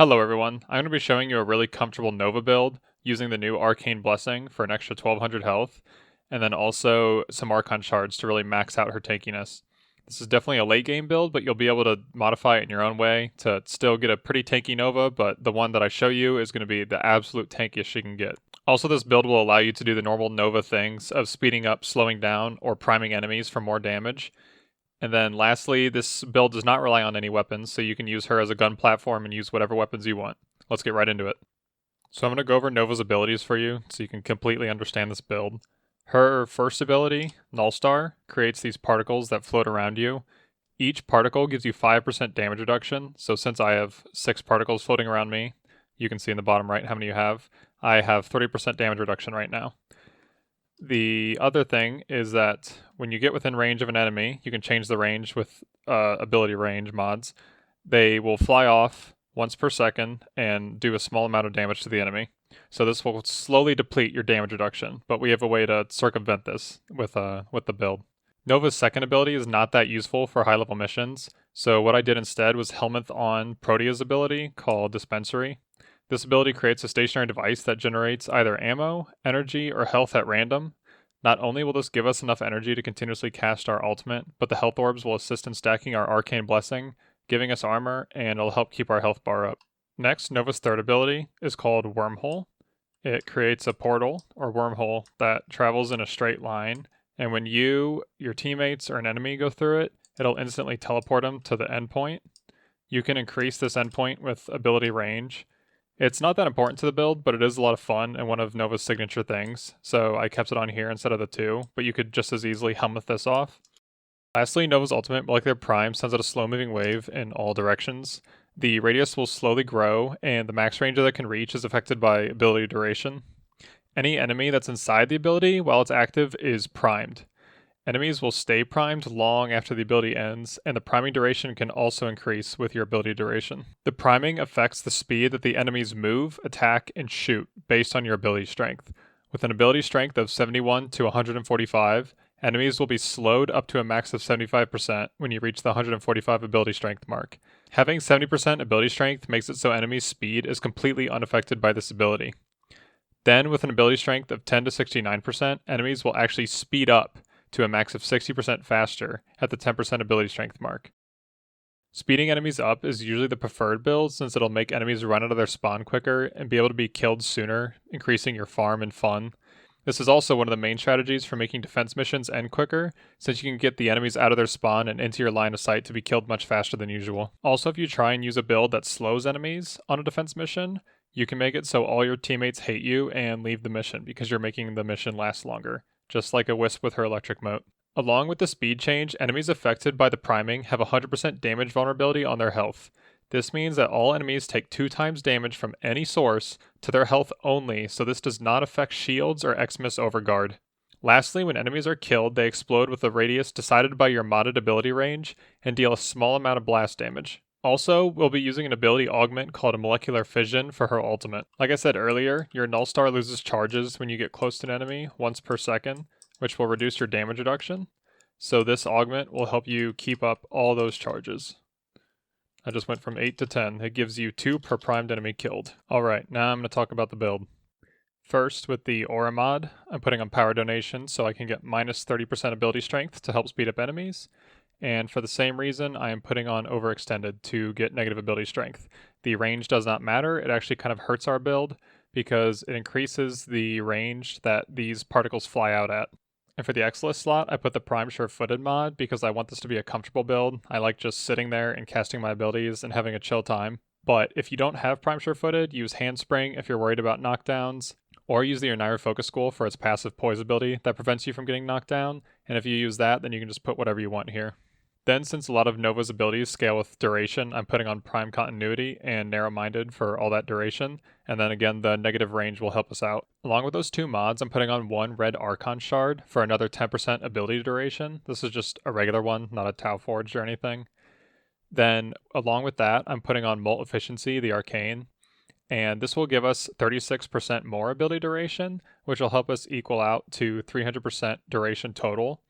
Hello everyone, I'm going to be showing you a really comfortable Nova build using the new Arcane Blessing for an extra 1200 health, and then also some Archon shards to really max out her tankiness. This is definitely a late game build, but you'll be able to modify it in your own way to still get a pretty tanky Nova, but the one that I show you is going to be the absolute tankiest she can get. Also, this build will allow you to do the normal Nova things of speeding up, slowing down, or priming enemies for more damage. And then lastly, this build does not rely on any weapons, so you can use her as a gun platform and use whatever weapons you want. Let's get right into it. So I'm going to go over Nova's abilities for you so you can completely understand this build. Her first ability, Null Star, creates these particles that float around you. Each particle gives you 5% damage reduction, so since I have 6 particles floating around me, you can see in the bottom right how many you have. I have 30% damage reduction right now. The other thing is that when you get within range of an enemy, you can change the range with ability range mods. They will fly off once per second and do a small amount of damage to the enemy. So this will slowly deplete your damage reduction, but we have a way to circumvent this with the build. Nova's second ability is not that useful for high level missions, so what I did instead was helminth on Protea's ability called Dispensary. This ability creates a stationary device that generates either ammo, energy, or health at random. Not only will this give us enough energy to continuously cast our ultimate, but the health orbs will assist in stacking our arcane blessing, giving us armor, and it'll help keep our health bar up. Next, Nova's third ability is called Wormhole. It creates a portal, or wormhole, that travels in a straight line, and when you, your teammates, or an enemy go through it, it'll instantly teleport them to the endpoint. You can increase this endpoint with ability range. It's not that important to the build, but it is a lot of fun and one of Nova's signature things, so I kept it on here instead of the 2, but you could just as easily helminth this off. Lastly, Nova's ultimate, Molecular Prime, sends out a slow-moving wave in all directions. The radius will slowly grow, and the max range that it can reach is affected by ability duration. Any enemy that's inside the ability while it's active is primed. Enemies will stay primed long after the ability ends, and the priming duration can also increase with your ability duration. The priming affects the speed that the enemies move, attack, and shoot based on your ability strength. With an ability strength of 71 to 145, enemies will be slowed up to a max of 75% when you reach the 145 ability strength mark. Having 70% ability strength makes it so enemies' speed is completely unaffected by this ability. Then, with an ability strength of 10 to 69%, enemies will actually speed up to a max of 60% faster at the 10% ability strength mark. Speeding enemies up is usually the preferred build since it'll make enemies run out of their spawn quicker and be able to be killed sooner, increasing your farm and fun. This is also one of the main strategies for making defense missions end quicker, since you can get the enemies out of their spawn and into your line of sight to be killed much faster than usual. Also, if you try and use a build that slows enemies on a defense mission, you can make it so all your teammates hate you and leave the mission because you're making the mission last longer, just like a Wisp with her electric moat. Along with the speed change, enemies affected by the priming have 100% damage vulnerability on their health. This means that all enemies take 2 times damage from any source to their health only, so this does not affect shields or Xmas Overguard. Lastly, when enemies are killed, they explode with a radius decided by your modded ability range and deal a small amount of blast damage. Also, we'll be using an ability augment called a Molecular Fission for her ultimate. Like I said earlier, your Null Star loses charges when you get close to an enemy once per second, which will reduce your damage reduction. So this augment will help you keep up all those charges. I just went from 8 to 10. It gives you 2 per primed enemy killed. Alright, now I'm going to talk about the build. First, with the Aura mod, I'm putting on Power Donation so I can get minus 30% ability strength to help speed up enemies. And for the same reason, I am putting on Overextended to get negative ability strength. The range does not matter. It actually kind of hurts our build because it increases the range that these particles fly out at. And for the X-List slot, I put the Prime Sure-Footed mod because I want this to be a comfortable build. I like just sitting there and casting my abilities and having a chill time. But if you don't have Prime Sure-Footed, use Handspring if you're worried about knockdowns, or use the Unire Focus School for its passive poise ability that prevents you from getting knocked down. And if you use that, then you can just put whatever you want here. Then, since a lot of Nova's abilities scale with duration, I'm putting on Prime Continuity and Narrow-Minded for all that duration, and then again, the negative range will help us out. Along with those 2 mods, I'm putting on 1 Red Archon Shard for another 10% ability duration. This is just a regular one, not a Tau Forged or anything. Then, along with that, I'm putting on Molt Efficiency, the Arcane, and this will give us 36% more ability duration, which will help us equal out to 300% duration total.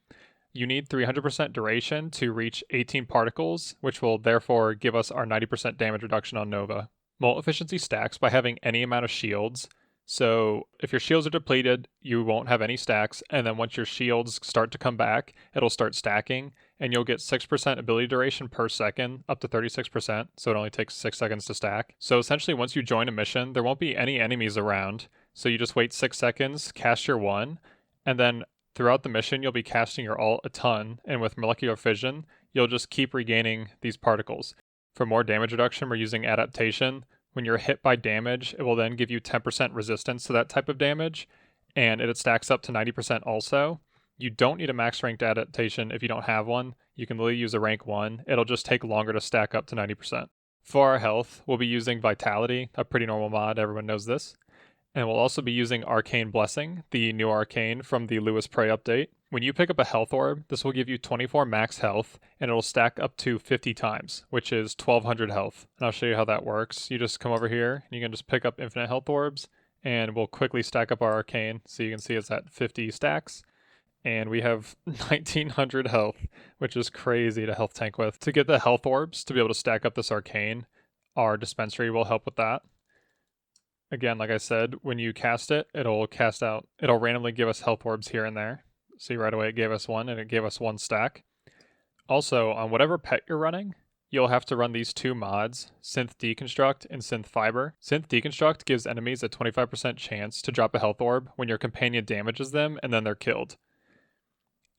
You need 300% duration to reach 18 particles, which will therefore give us our 90% damage reduction on Nova. Mult efficiency stacks by having any amount of shields. So if your shields are depleted, you won't have any stacks, and then once your shields start to come back, it'll start stacking, and you'll get 6% ability duration per second, up to 36%, so it only takes 6 seconds to stack. So essentially, once you join a mission, there won't be any enemies around, so you just wait 6 seconds, cast your 1, and then throughout the mission, you'll be casting your ult a ton, and with molecular fission, you'll just keep regaining these particles. For more damage reduction, we're using adaptation. When you're hit by damage, it will then give you 10% resistance to that type of damage, and it stacks up to 90% also. You don't need a max ranked adaptation if you don't have one. You can literally use a rank 1. It'll just take longer to stack up to 90%. For our health, we'll be using Vitality, a pretty normal mod, everyone knows this. And we'll also be using Arcane Blessing, the new arcane from the Lewis Prey update. When you pick up a health orb, this will give you 24 max health, and it'll stack up to 50 times, which is 1200 health. And I'll show you how that works. You just come over here, and you can just pick up infinite health orbs, and we'll quickly stack up our arcane. So you can see it's at 50 stacks, and we have 1900 health, which is crazy to health tank with. To get the health orbs, to be able to stack up this arcane, our dispensary will help with that. Again, like I said, when you cast it, it'll randomly give us health orbs here and there. See, right away it gave us 1, and it gave us 1 stack. Also, on whatever pet you're running, you'll have to run these 2 mods, Synth Deconstruct and Synth Fiber. Synth Deconstruct gives enemies a 25% chance to drop a health orb when your companion damages them and then they're killed.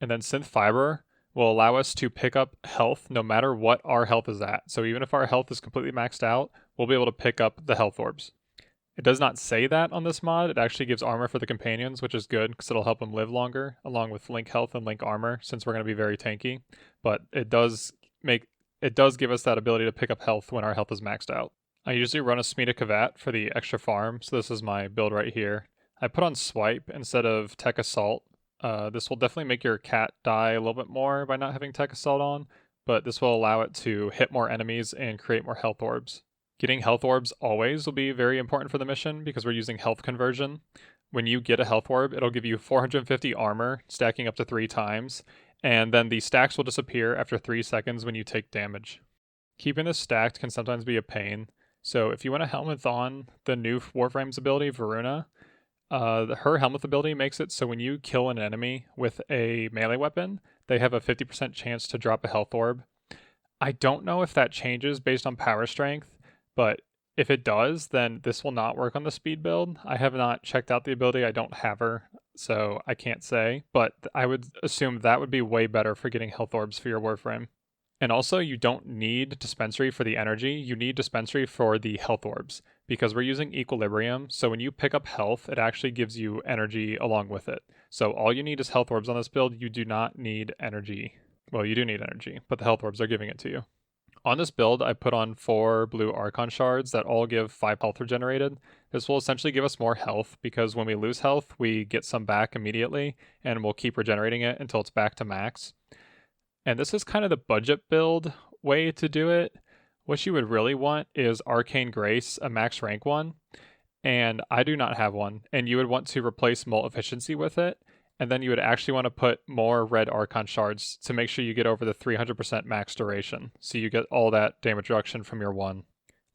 And then Synth Fiber will allow us to pick up health no matter what our health is at. So even if our health is completely maxed out, we'll be able to pick up the health orbs. It does not say that on this mod. It actually gives armor for the companions, which is good because it'll help them live longer, along with Link health and Link armor, since we're going to be very tanky. But it does give us that ability to pick up health when our health is maxed out. I usually run a Smita Kavat for the extra farm, so this is my build right here. I put on Swipe instead of Tech Assault. This will definitely make your cat die a little bit more by not having Tech Assault on, but this will allow it to hit more enemies and create more health orbs. Getting health orbs always will be very important for the mission because we're using health conversion. When you get a health orb, it'll give you 450 armor, stacking up to 3 times, and then the stacks will disappear after 3 seconds when you take damage. Keeping this stacked can sometimes be a pain, so if you want a helminth on the new Warframe's ability, Voruna, her helminth ability makes it so when you kill an enemy with a melee weapon, they have a 50% chance to drop a health orb. I don't know if that changes based on power strength, but if it does, then this will not work on the speed build. I have not checked out the ability. I don't have her, so I can't say. But I would assume that would be way better for getting health orbs for your Warframe. And also, you don't need dispensary for the energy. You need dispensary for the health orbs because we're using equilibrium. So when you pick up health, it actually gives you energy along with it. So all you need is health orbs on this build. You do not need energy. Well, you do need energy, but the health orbs are giving it to you. On this build, I put on 4 blue archon shards that all give 5 health regenerated. This will essentially give us more health because when we lose health, we get some back immediately and we'll keep regenerating it until it's back to max. And this is kind of the budget build way to do it. What you would really want is Arcane Grace, a max rank one, and I do not have one. And you would want to replace Mult Efficiency with it. And then you would actually want to put more red Archon shards to make sure you get over the 300% max duration, so you get all that damage reduction from your 1.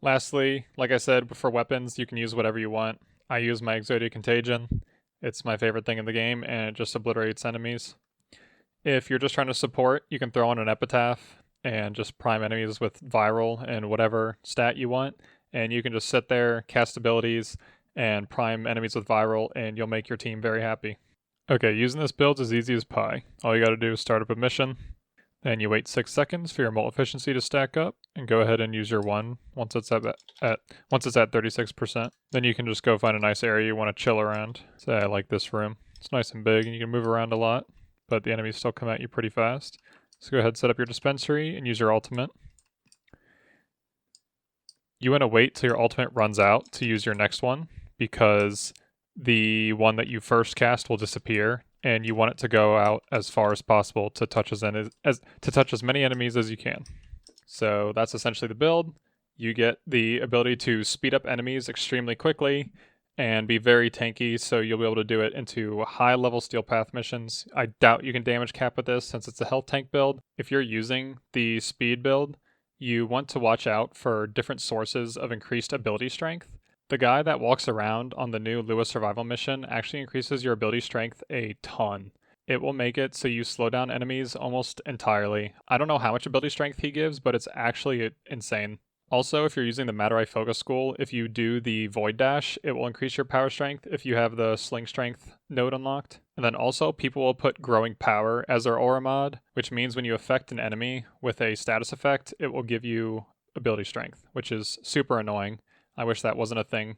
Lastly, like I said, for weapons, you can use whatever you want. I use my Exodia Contagion. It's my favorite thing in the game, and it just obliterates enemies. If you're just trying to support, you can throw on an Epitaph and just prime enemies with Viral and whatever stat you want, and you can just sit there, cast abilities, and prime enemies with Viral, and you'll make your team very happy. Okay, using this build is easy as pie. All you gotta do is start up a mission, then you wait 6 seconds for your Mult Efficiency to stack up, and go ahead and use your 1 once it's at 36%. Then you can just go find a nice area you want to chill around. Say I like this room. It's nice and big and you can move around a lot, but the enemies still come at you pretty fast. So go ahead and set up your dispensary and use your ultimate. You want to wait till your ultimate runs out to use your next one, because the one that you first cast will disappear, and you want it to go out as far as possible to touch as many enemies as you can. So that's essentially the build. You get the ability to speed up enemies extremely quickly and be very tanky, so you'll be able to do it into high-level Steel Path missions. I doubt you can damage cap with this since it's a health tank build. If you're using the speed build, you want to watch out for different sources of increased ability strength. The guy that walks around on the new Lua survival mission actually increases your ability strength a ton. It will make it so you slow down enemies almost entirely. I don't know how much ability strength he gives, but it's actually insane. Also, if you're using the Matter Eye Focus School, if you do the Void Dash, it will increase your power strength if you have the Sling Strength node unlocked. And then also, people will put Growing Power as their aura mod, which means when you affect an enemy with a status effect, it will give you ability strength, which is super annoying. I wish that wasn't a thing,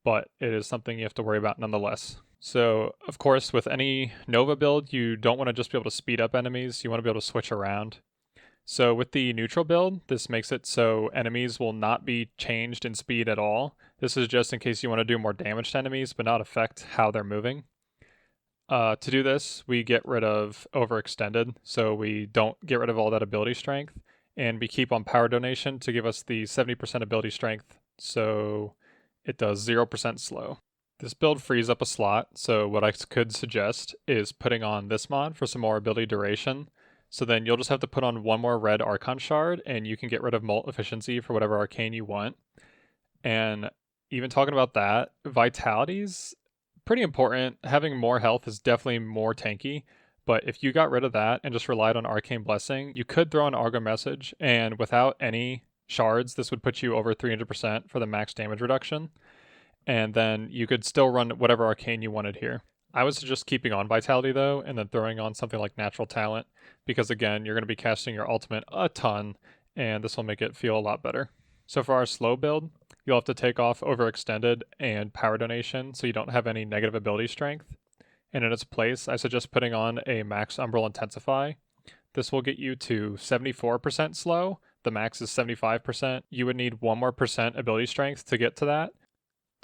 but it is something you have to worry about nonetheless. So, of course, with any Nova build, you don't want to just be able to speed up enemies, you want to be able to switch around. So with the neutral build, this makes it so enemies will not be changed in speed at all. This is just in case you want to do more damage to enemies, but not affect how they're moving. To do this, we get rid of overextended, so we don't get rid of all that ability strength, and we keep on power donation to give us the 70% ability strength, so it does 0% slow. This build frees up a slot, so what I could suggest is putting on this mod for some more ability duration. So then you'll just have to put on one more red archon shard and you can get rid of molt efficiency for whatever arcane you want. And even talking about that, vitality's pretty important. Having more health is definitely more tanky, but if you got rid of that and just relied on arcane blessing, you could throw an Argo message, and without any shards, this would put you over 300% for the max damage reduction. And then you could still run whatever arcane you wanted here. I would suggest keeping on Vitality though, and then throwing on something like Natural Talent, because again, you're going to be casting your ultimate a ton, and this will make it feel a lot better. So for our slow build, you'll have to take off Overextended and Power Donation so you don't have any negative ability strength. And in its place, I suggest putting on a Max Umbral Intensify. This will get you to 74% slow. The max is 75%. You would need 1 more percent ability strength to get to that.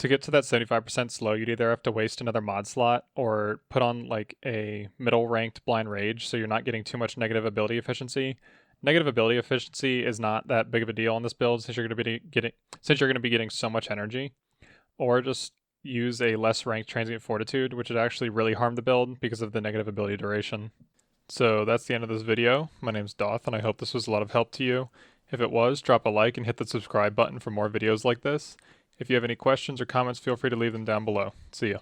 To get to that 75% slow, you'd either have to waste another mod slot or put on like a middle ranked Blind Rage so you're not getting too much negative ability efficiency. Negative ability efficiency is not that big of a deal on this build since you're going to be getting so much energy. Or just use a less ranked Transient Fortitude, which would actually really harm the build because of the negative ability duration. So that's the end of this video. My name's Doth and I hope this was a lot of help to you. If it was, drop a like and hit the subscribe button for more videos like this. If you have any questions or comments, feel free to leave them down below. See ya.